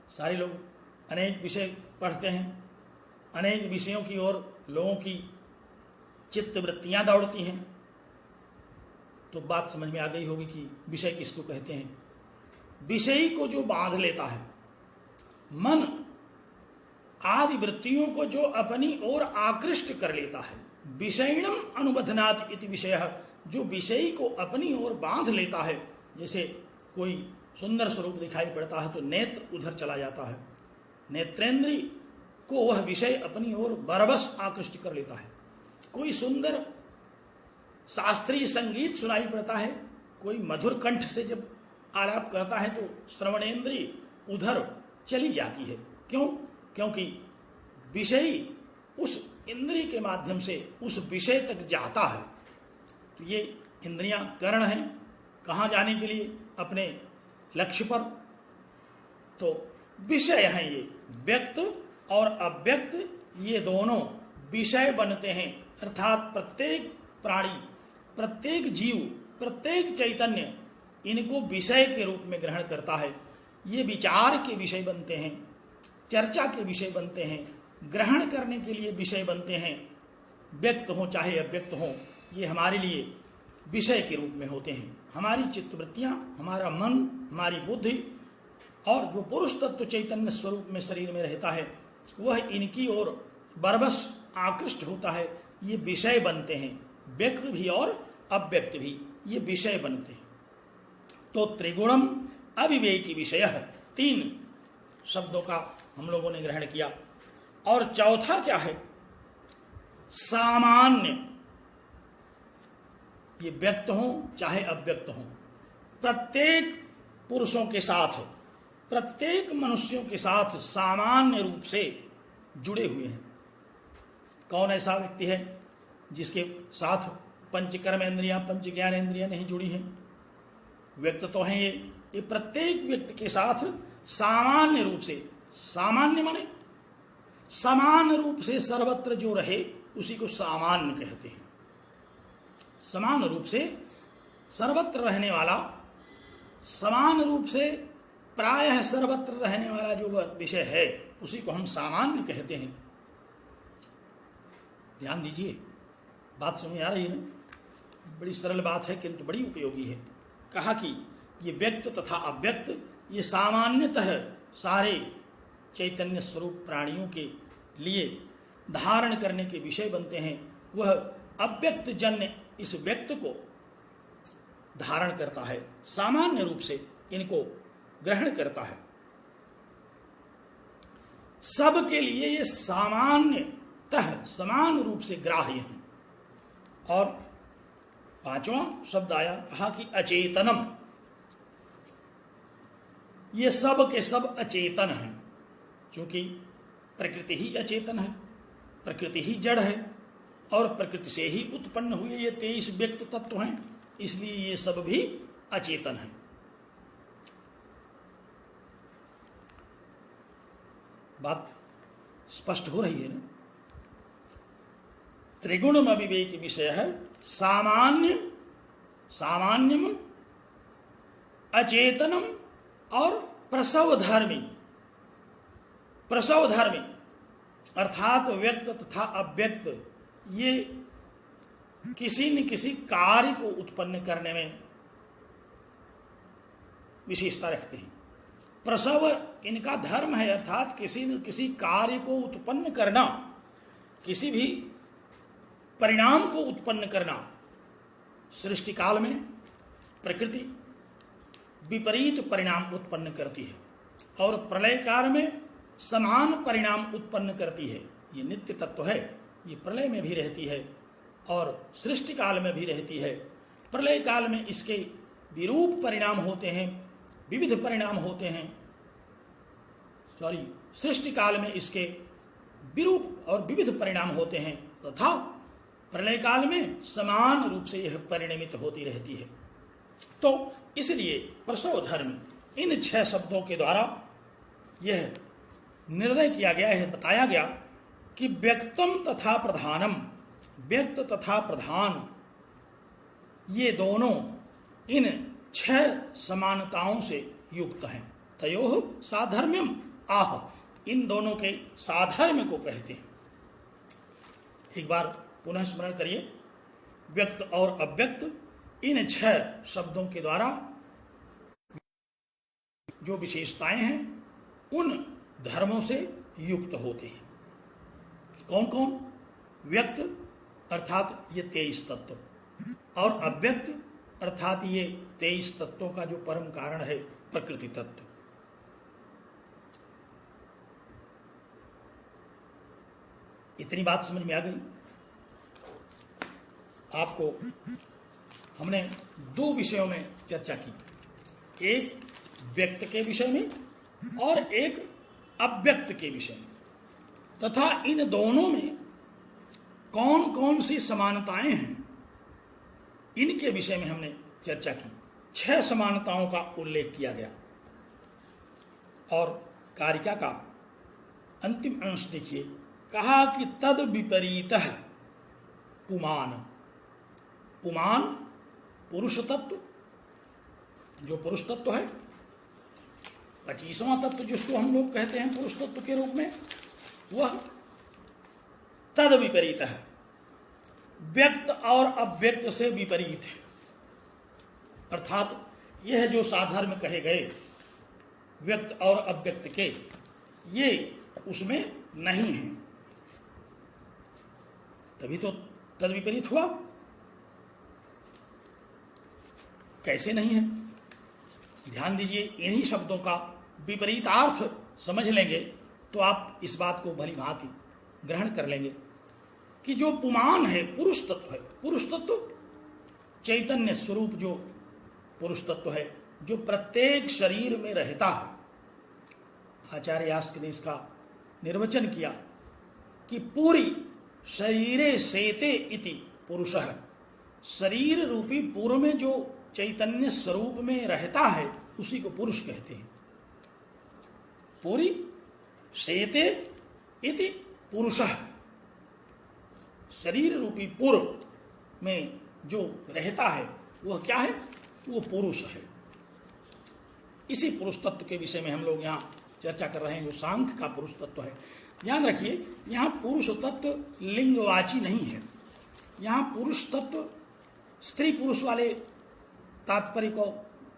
सारे लोग अनेक विषय पढ़ते हैं, अनेक विषयों की ओर लोगों की चित्त वृत्तियां दौड़ती हैं, तो बात समझ में आ गई होगी कि विषय किसको कहते हैं। विषयी को जो बांध लेता है, मन आदि वृत्तियों को जो अपनी ओर आकृष्ट कर लेता है, विषयिणम अनुबधनात् इति विषयः, जो विषयी को अपनी ओर बांध लेता है। जैसे कोई सुंदर स्वरूप दिखाई पड़ता है तो नेत्र उधर चला जाता है, नेत्रेंद्री को वह विषय अपनी ओर बरबस आकृष्ट कर लेता है। कोई सुंदर शास्त्रीय संगीत सुनाई पड़ता है, कोई मधुर कंठ से जब आलाप करता है तो श्रवणेंद्री उधर चली जाती है। क्यों? क्योंकि विषयी उस इंद्रिय के माध्यम से उस विषय तक जाता है। तो ये इंद्रियां कर्ण हैं, कहाँ जाने के लिए? अपने लक्ष्य पर। तो विषय हैं ये, व्यक्त और अव्यक्त ये दोनों विषय बनते हैं। अर्थात प्रत्येक प्राणी, प्रत्येक जीव, प्रत्येक चैतन्य इनको विषय के रूप में ग्रहण करता है। ये विचार के विषय बनते हैं, चर्चा के विषय बनते हैं, ग्रहण करने के लिए विषय बनते हैं। व्यक्त हो चाहे अव्यक्त हो, ये हमारे लिए विषय के रूप में होते हैं। हमारी चित्तवृत्तियां, हमारा मन, हमारी बुद्धि और जो पुरुष तत्व चैतन्य स्वरूप में शरीर में रहता है वह इनकी ओर बरबस आकृष्ट होता है। ये विषय बनते हैं, व्यक्त भी और अव्यक्त भी ये विषय बनते हैं। तो त्रिगुणम अविवेकी विषय, 3 शब्दों का हम लोगों ने ग्रहण किया। और चौथा क्या है? सामान्य। ये व्यक्त हो चाहे अव्यक्त हो, प्रत्येक पुरुषों के साथ, प्रत्येक मनुष्यों के साथ सामान्य रूप से जुड़े हुए हैं। कौन ऐसा व्यक्ति है जिसके साथ पंच कर्मेंद्रियां, पंच ज्ञानेंद्रियां नहीं जुड़ी हैं? व्यक्त तो हैं ये प्रत्येक व्यक्ति के साथ सामान्य रूप से, सामान्य माने समान रूप से सर्वत्र जो रहे उसी को सामान्य कहते हैं। समान रूप से सर्वत्र रहने वाला, समान रूप से प्रायः सर्वत्र रहने वाला जो विषय है उसी को हम सामान्य कहते हैं। ध्यान दीजिए, बात समझ आ रही है ना? बड़ी सरल बात है किंतु बड़ी उपयोगी है। कहा कि ये व्यक्त तथा अव्यक्त ये सामान्यतः सारे चैतन्य स्वरूप प्राणियों के लिए धारण करने के विषय बनते हैं। वह अव्यक्त जन्य इस व्यक्त को धारण करता है, सामान्य रूप से इनको ग्रहण करता है। सबके लिए ये सामान्यतः समान रूप से ग्राह्य है। और 5वां शब्द आया, कहा कि अचेतनम, ये सब के सब अचेतन हैं, क्योंकि प्रकृति ही अचेतन है, प्रकृति ही जड़ है और प्रकृति से ही उत्पन्न हुए ये 23 व्यक्त तत्व हैं, इसलिए ये सब भी अचेतन हैं। बात स्पष्ट हो रही है ना? त्रिगुणम अविवेक विषय है सामान्य, सामान्यम, अचेतनम और प्रसवधर्मी। प्रसवधर्मी अर्थात व्यक्त तथा अव्यक्त ये किसी न किसी कार्य को उत्पन्न करने में विशेषता रखते हैं। प्रसव इनका धर्म है, अर्थात किसी न किसी कार्य को उत्पन्न करना, किसी भी परिणाम को उत्पन्न करना। सृष्टि काल में प्रकृति विपरीत परिणाम उत्पन्न करती है और प्रलय काल में समान परिणाम उत्पन्न करती है। ये नित्य तत्व है, ये प्रलय में भी रहती है और सृष्टि काल में भी रहती है। प्रलय काल में इसके विरूप परिणाम होते हैं, विविध परिणाम होते हैं, सृष्टि काल में इसके विरूप और विविध परिणाम होते हैं तथा प्रलय काल में समान रूप से यह परिणमित होती रहती है। तो इसलिए प्रसव धर्म इन 6 शब्दों के द्वारा यह निर्णय किया गया है, बताया गया कि व्यक्तम तथा प्रधानम, व्यक्त तथा प्रधान ये दोनों इन 6 समानताओं से युक्त हैं। तयोः साधर्म्यम आह, इन दोनों के साधर्म्य को कहते हैं। एक बार पुनः स्मरण करिए, व्यक्त और अव्यक्त इन 6 शब्दों के द्वारा जो विशेषताएं हैं उन धर्मों से युक्त होते हैं। कौन कौन? व्यक्त अर्थात ये 23 तत्व, और अव्यक्त अर्थात ये 23 तत्वों का जो परम कारण है प्रकृति तत्व। इतनी बात समझ में आ गई आपको? हमने 2 विषयों में चर्चा की, एक व्यक्त के विषय में और एक अव्यक्त के विषय में, तथा इन दोनों में कौन कौन सी समानताएं हैं इनके विषय में हमने चर्चा की। 6 समानताओं का उल्लेख किया गया। और कारिका का अंतिम अंश देखिए, कहा कि तद विपरीतः पुमान, पुमान पुरुष तत्व, जो पुरुष तत्व है, 25वां तत्व जिसको हम लोग कहते हैं पुरुष तत्व के रूप में, वह तद विपरीत है, व्यक्त और अव्यक्त से विपरीत है। अर्थात यह जो साधर्म कहे गए व्यक्त और अव्यक्त के, ये उसमें नहीं है, तभी तो तद विपरीत हुआ। कैसे नहीं है? ध्यान दीजिए, इन्हीं शब्दों का विपरीतार्थ समझ लेंगे तो आप इस बात को भली भांति ग्रहण कर लेंगे कि जो पुमान है पुरुष तत्व है। पुरुष तत्व चैतन्य स्वरूप जो पुरुष तत्व है, जो प्रत्येक शरीर में रहता है। आचार्य यास्क ने इसका निर्वचन किया कि पूरी शरीरे सेते इति पुरुषः, शरीर रूपी पूर्व में जो चैतन्य स्वरूप में रहता है उसी को पुरुष कहते हैं। पूरी सेते इति पुरुषः, शरीर रूपी पूर्व में जो रहता है वह क्या है? वो पुरुष है। इसी पुरुष तत्व के विषय में हम लोग यहाँ चर्चा कर रहे हैं, जो सांख्य का पुरुष तत्व है। ध्यान रखिए, यहाँ पुरुष तत्व लिंगवाची नहीं है। यहाँ पुरुष तत्व स्त्री पुरुष वाले तात्पर्य को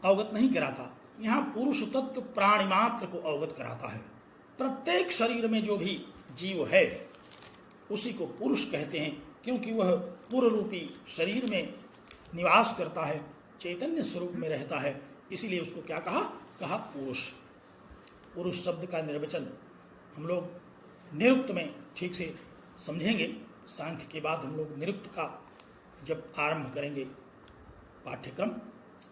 अवगत नहीं कराता। यहाँ पुरुष तत्व प्राणी मात्र को अवगत कराता है। प्रत्येक शरीर में जो भी जीव है उसी को पुरुष कहते हैं, क्योंकि वह पूर्व रूपी शरीर में निवास करता है, चैतन्य स्वरूप में रहता है, इसीलिए उसको क्या कहा? कहा पुरुष। पुरुष शब्द का निर्वचन हम लोग निरुक्त में ठीक से समझेंगे। सांख्य के बाद हम लोग निरुक्त का जब आरंभ करेंगे पाठ्यक्रम,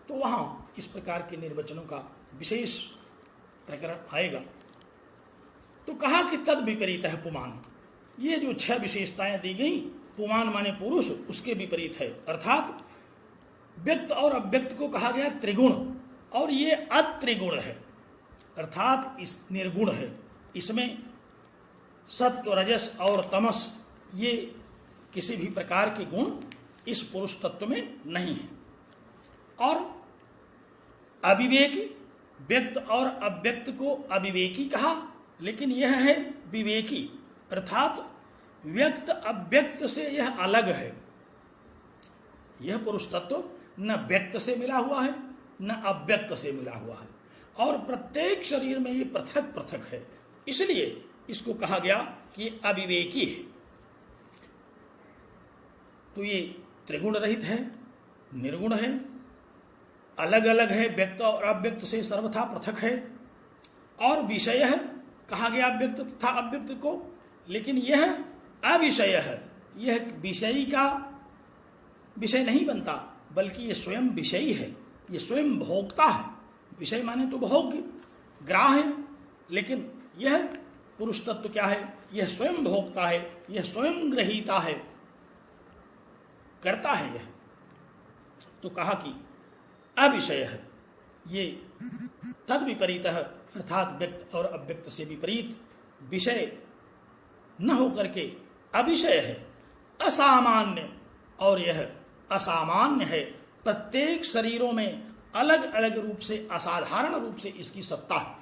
तो वहाँ इस प्रकार के निर्वचनों का विशेष प्रकरण आएगा। तो कहा कि तद विपरीत है पुमान। ये जो 6 विशेषताएं दी गई, पुमान माने पुरुष, उसके विपरीत है। अर्थात व्यक्त और अव्यक्त को कहा गया त्रिगुण, और ये अत्रिगुण है, अर्थात इस निर्गुण है। इसमें सत्व, रजस और तमस ये किसी भी प्रकार के गुण इस पुरुष तत्व में नहीं है। और अविवेकी, व्यक्त और अव्यक्त को अविवेकी कहा, लेकिन यह है विवेकी, अर्थात व्यक्त अव्यक्त से यह अलग है। यह पुरुष तत्व न व्यक्त से मिला हुआ है न अव्यक्त से मिला हुआ है, और प्रत्येक शरीर में ये पृथक पृथक है, इसलिए इसको कहा गया कि अविवेकी है। तो ये त्रिगुण रहित है, निर्गुण है, अलग अलग है, व्यक्त और अव्यक्त से सर्वथा पृथक है। और विषय है, कहा गया व्यक्त तथा अव्यक्त को, लेकिन यह अविषय है। यह विषयी का विषय नहीं बनता, बल्कि यह स्वयं विषयी है। ये स्वयं भोक्ता है। विषय माने तो भोग्य, ग्राह्य, लेकिन यह पुरुष तत्व क्या है? यह स्वयं भोक्ता है, यह स्वयं ग्रहीता है, करता है यह। तो कहा कि अविषय है, ये तद विपरीत है, अर्थात व्यक्त और अव्यक्त से विपरीत, विषय न होकर के अविषय है, असामान्य, और यह असामान्य है। प्रत्येक शरीरों में अलग अलग रूप से, असाधारण रूप से इसकी सत्ता है।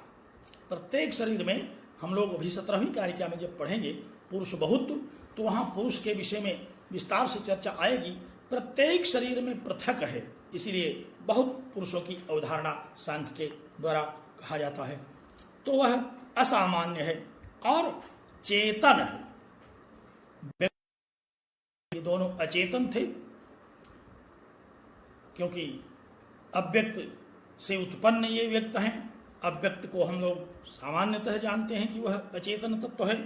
प्रत्येक शरीर में हम लोग अभी 17वीं कारिका में जब पढ़ेंगे पुरुष बहुत्व, तो वहां पुरुष के विषय में विस्तार से चर्चा आएगी। प्रत्येक शरीर में पृथक है, इसीलिए बहुत पुरुषों की अवधारणा सांख्य के द्वारा कहा जाता है। तो वह असामान्य है और चेतन है। ये दोनों अचेतन थे, क्योंकि अव्यक्त से उत्पन्न ये व्यक्त हैं। अव्यक्त को हम लोग सामान्यतः जानते हैं कि वह अचेतन तत्व है।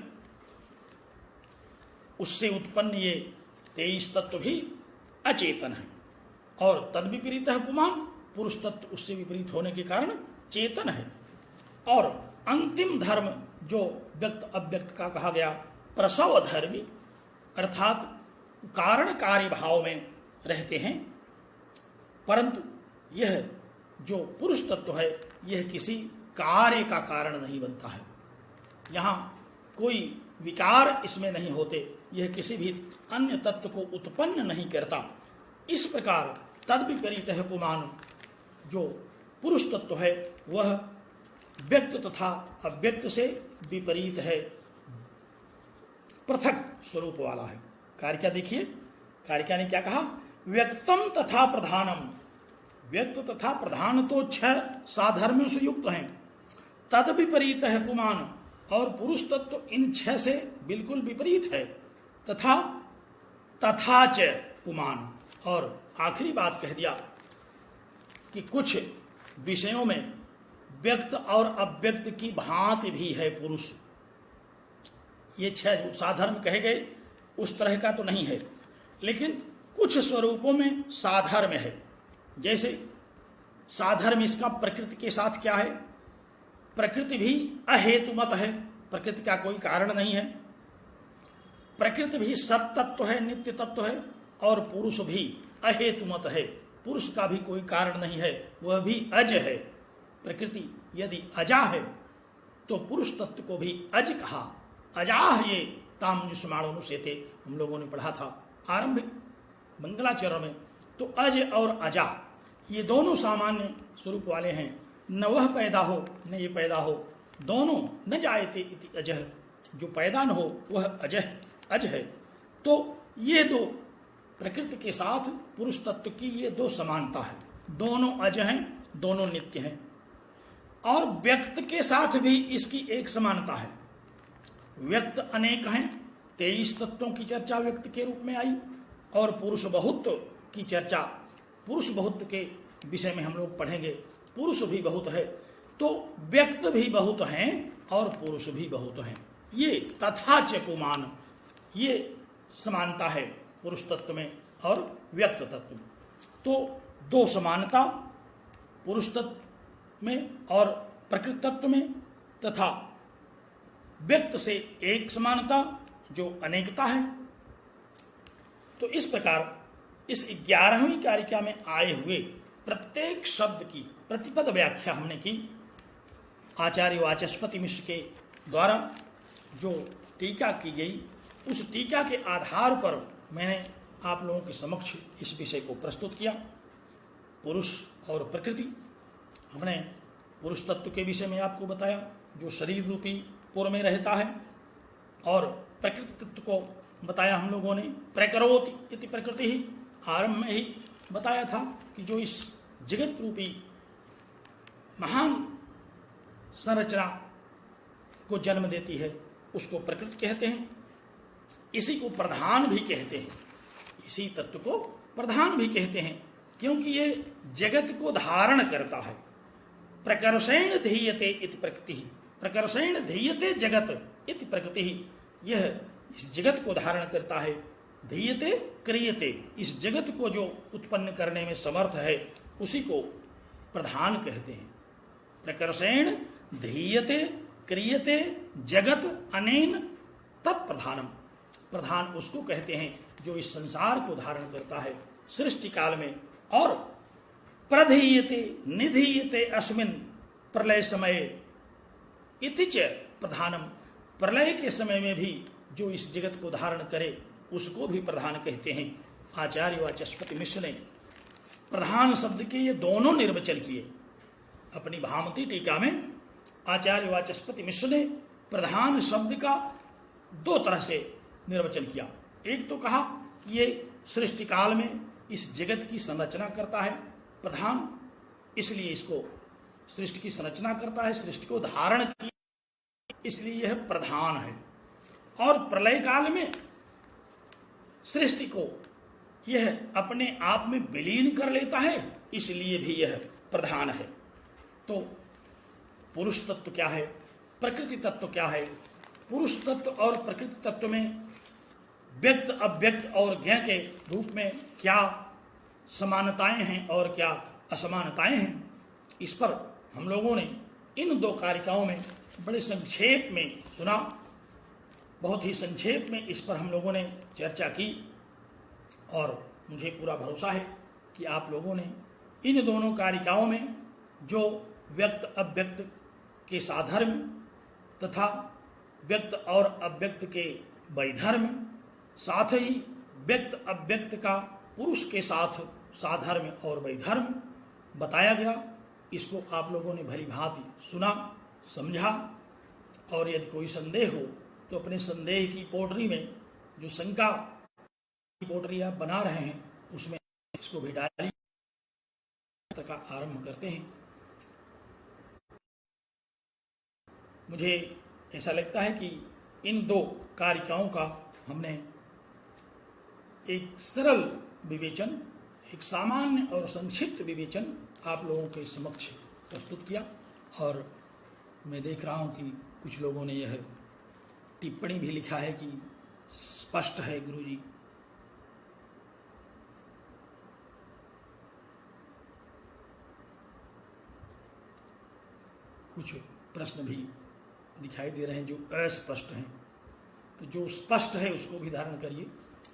उससे उत्पन्न ये 23 तत्व भी अचेतन है। और तद विपरीत है पुमान, पुरुष तत्व उससे विपरीत होने के कारण चेतन है। और अंतिम धर्म जो व्यक्त अव्यक्त का कहा गया, प्रसव धर्मी, अर्थात कारण कार्य भाव में रहते हैं, परंतु यह जो पुरुष तत्व है यह किसी कार्य का कारण नहीं बनता है। यहाँ कोई विकार इसमें नहीं होते, यह किसी भी अन्य तत्व को उत्पन्न नहीं करता। इस प्रकार तद विपरीत है पुमान, जो पुरुष तत्व है वह व्यक्त तथा अव्यक्त से विपरीत है, पृथक स्वरूप वाला है। कारिका देखिए, कारिका ने क्या कहा? व्यक्तम तथा प्रधानम, व्यक्त तथा प्रधान तो 6 साधर्म्यों से युक्त हैं। तद विपरीत है पुमान, और पुरुष तत्व इन 6 से बिल्कुल विपरीत है। तथा तथाच पुमान, और आखिरी बात कह दिया कि कुछ विषयों में व्यक्त और अव्यक्त की भांति भी है पुरुष। ये 6 जो साधर्म कहे गए उस तरह का तो नहीं है, लेकिन कुछ स्वरूपों में साधर्म है। जैसे साधर्म इसका प्रकृति के साथ क्या है? प्रकृति भी अहेतुमत है, प्रकृति का कोई कारण नहीं है। प्रकृति भी सत तत्व है, नित्य तत्व है, और पुरुष भी अहेतुमत है, पुरुष का भी कोई कारण नहीं है, वह भी अज है। प्रकृति यदि अजा है तो पुरुष तत्व को भी अज कहा। अजाह ये तामजुष्माणु से थे, हम लोगों ने पढ़ा था आरंभिक मंगलाचरण में। तो अज और अजा ये दोनों सामान्य स्वरूप वाले हैं, न वह पैदा हो न ये पैदा हो, दोनों न जायते इति अजह, जो पैदा न हो वह अजह अज है। तो ये दो प्रकृति के साथ पुरुष तत्व की ये दो समानता है, दोनों अज हैं, दोनों नित्य हैं। और व्यक्त के साथ भी इसकी एक समानता है। व्यक्त अनेक हैं, 23 तत्वों की चर्चा व्यक्त के रूप में आई, और पुरुष बहुत्व की चर्चा, पुरुष बहुत्व के विषय में हम लोग पढ़ेंगे। पुरुष भी बहुत है, तो व्यक्त भी बहुत हैं और पुरुष भी बहुत हैं। ये तथा च पुमान, ये समानता है पुरुष तत्व में और व्यक्त तत्व में। तो दो समानता पुरुष तत्व में और प्रकृति तत्व में, तथा व्यक्त से एक समानता जो अनेकता है। तो इस प्रकार इस 11वीं कारिका में आए हुए प्रत्येक शब्द की प्रतिपद व्याख्या हमने की। आचार्य वाचस्पति मिश्र के द्वारा जो टीका की गई, उस टीका के आधार पर मैंने आप लोगों के समक्ष इस विषय को प्रस्तुत किया। पुरुष और प्रकृति, हमने पुरुष तत्व के विषय में आपको बताया जो शरीर रूपी पुर में रहता है, और प्रकृति तत्व को बताया हम लोगों ने प्रकरोति इति प्रकृति ही, आरंभ में ही बताया था कि जो इस जगत रूपी महान संरचना को जन्म देती है उसको प्रकृति कहते हैं। इसी को प्रधान भी कहते हैं, इसी तत्व को प्रधान भी कहते हैं, क्योंकि ये जगत को धारण करता है। प्रकर्षेण धीयते इति प्रकृति, प्रकर्षेण धीयते जगत इति प्रकृति, यह इस जगत को धारण करता है। धीयते क्रियते, इस जगत को जो उत्पन्न करने में समर्थ है उसी को प्रधान कहते हैं। प्रकर्षेण धीयते क्रियते जगत अनेन तत्प्रधानम। प्रधान उसको कहते हैं जो इस संसार को धारण करता है सृष्टि काल में, और प्रधीयते निधीयते अस्मिन् प्रलय समय इति च प्रधानम। प्रलय के समय में भी जो इस जगत को धारण करे उसको भी प्रधान कहते हैं। आचार्य वाचस्पति मिश्र ने प्रधान शब्द के ये दोनों निर्वचन किए अपनी भामती टीका में। आचार्य वाचस्पति मिश्र ने प्रधान शब्द का दो तरह से निर्वचन किया। एक तो कहा कि ये सृष्टि काल में इस जगत की संरचना करता है प्रधान, इसलिए इसको सृष्टि की संरचना करता है, सृष्टि को धारण किया इसलिए यह प्रधान है। और प्रलय काल में सृष्टि को यह अपने आप में विलीन कर लेता है, इसलिए भी यह प्रधान है। तो पुरुष तत्व क्या है, प्रकृति तत्व क्या है? पुरुष तत्व और प्रकृति तत्व में व्यक्त अव्यक्त और ज्ञ के रूप में क्या समानताएं हैं और क्या असमानताएं हैं, इस पर हम लोगों ने इन दो कारिकाओं में बड़े संक्षेप में सुना। बहुत ही संक्षेप में इस पर हम लोगों ने चर्चा की, और मुझे पूरा भरोसा है कि आप लोगों ने इन दोनों कारिकाओं में जो व्यक्त अव्यक्त के साधर्म तथा व्यक्त और अव्यक्त के वैधर्म, साथ ही व्यक्त अव्यक्त का पुरुष के साथ साधर्म और वैधर्म बताया गया, इसको आप लोगों ने भली भांति सुना समझा। और यदि कोई संदेह हो तो अपने संदेह की पोटरी में जो शंका की पोटरी आप बना रहे हैं उसमें इसको भी डालिए। का आरंभ करते हैं। मुझे ऐसा लगता है कि इन दो कारिकाओं का हमने एक सरल विवेचन, एक सामान्य और संक्षिप्त विवेचन आप लोगों के समक्ष प्रस्तुत किया। और मैं देख रहा हूं कि कुछ लोगों ने यह टिप्पणी भी लिखा है कि स्पष्ट है गुरुजी। कुछ प्रश्न भी दिखाई दे रहे हैं जो अस्पष्ट हैं, तो जो स्पष्ट है उसको भी धारण करिए,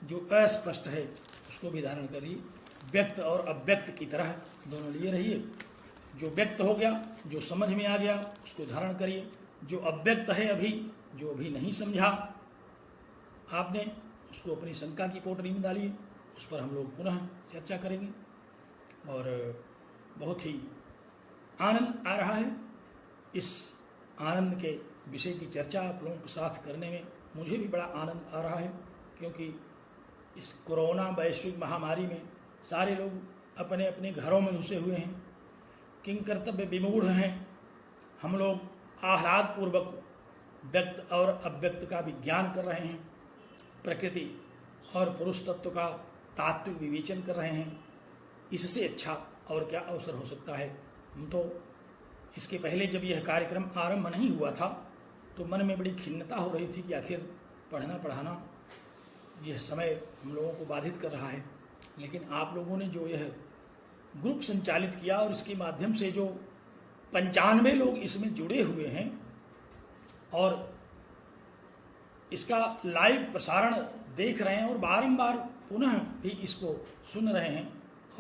जो अस्पष्ट है उसको भी धारण करिए। व्यक्त और अव्यक्त की तरह दोनों लिए रहिए। जो व्यक्त हो गया, जो समझ में आ गया उसको धारण करिए। जो अव्यक्त है अभी, जो अभी नहीं समझा आपने, उसको अपनी शंका की पोटली में डालिए। उस पर हम लोग पुनः चर्चा करेंगे। और बहुत ही आनंद आ रहा है। इस आनंद के विषय की चर्चा आप लोगों के साथ करने में मुझे भी बड़ा आनंद आ रहा है, क्योंकि इस कोरोना वैश्विक महामारी में सारे लोग अपने अपने घरों में घुसे हुए हैं, किंग कर्तव्य विमूढ़ हैं। हम लोग आह्लाद पूर्वक व्यक्त और अव्यक्त का विज्ञान कर रहे हैं, प्रकृति और पुरुष तत्व का तात्विक विवेचन कर रहे हैं। इससे अच्छा और क्या अवसर हो सकता है। हम तो इसके पहले जब यह कार्यक्रम आरंभ नहीं हुआ था तो मन में बड़ी खिन्नता हो रही थी कि आखिर पढ़ना पढ़ाना यह समय हम लोगों को बाधित कर रहा है। लेकिन आप लोगों ने जो यह ग्रुप संचालित किया और इसके माध्यम से जो 95 लोग इसमें जुड़े हुए हैं और इसका लाइव प्रसारण देख रहे हैं और बारंबार पुनः भी इसको सुन रहे हैं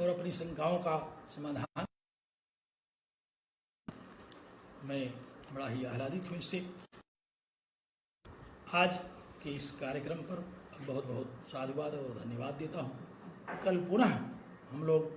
और अपनी शंकाओं का समाधान, मैं बड़ा ही आह्लादित हूँ इससे। आज के इस कार्यक्रम पर बहुत बहुत साधुवाद और धन्यवाद देता हूँ। कल पुनः हम लोग